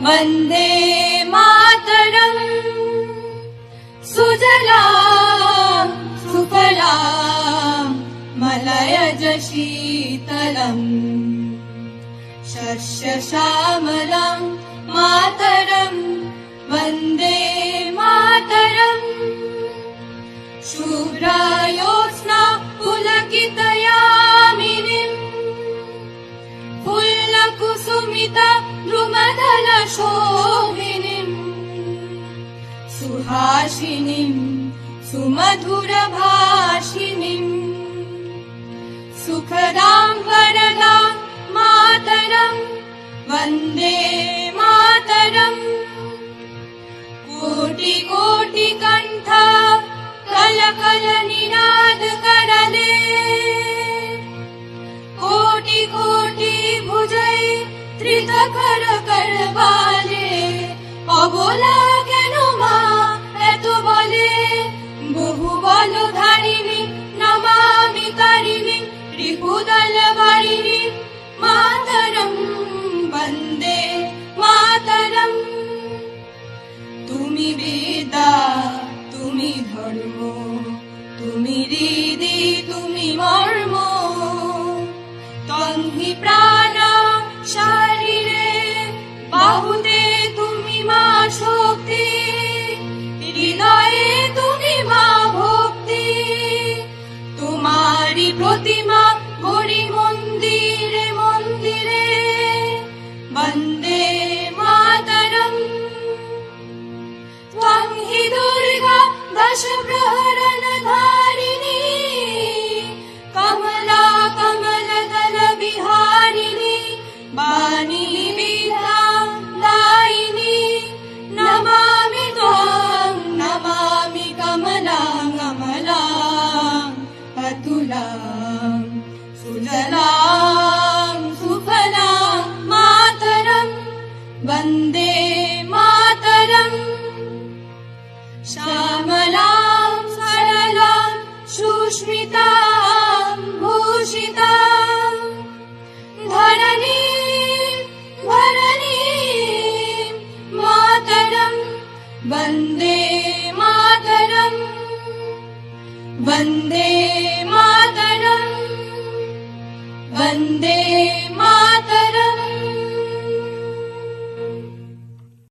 वन्दे मातरम्। सुजलाम् सुफलाम् मलयज शीतलम् शस्यश्यामलाम् मातरम् वन्दे मातरम्। शुभ्रायोत्स्ना पुलकितयामिनीम् फुल्लकुसुमिता द्रुमदलशोभिनीम् सुहासिनीम् सुमधुरभाषिणीम् सुखदाम् वरदाम् मातरम् वन्दे मातरम्। कोटि कोटि कण्ठ कलकल निनाद करले कोटि कोटि भुजै त्रितकर करवाले अबोला केन मा एत बले बहु बल धारिणी नमामि तारिणी रिपुदल वारिणी मातरम् वन्दे मातरम्। तुमि वेदा तुमि धर्म तुमि हृदि तुमि मर्म तन्हि प्राण शरीरे बाहुते तुमि मा शक्ति हृदये तुमि मा भक्ति। तुम्हारी प्रतिमा गौरी मन्दिरे मन्दिरे वन्दे मातरम्। त्वं हि दुर्गा दश प्रहरण धारिणी कमला कमलदल विहारिणी वाणी विद्या दायिनी नमामि त्वां नमामि कमलां कमलां अतुलां सुजलां सुफलां मातरम् वन्दे मातरम्। श्यामलां सरलां सुस्मितां भूषितां धरणीं धरणीं मातरम् वन्दे मातरम् वन्दे मातरम् वन्दे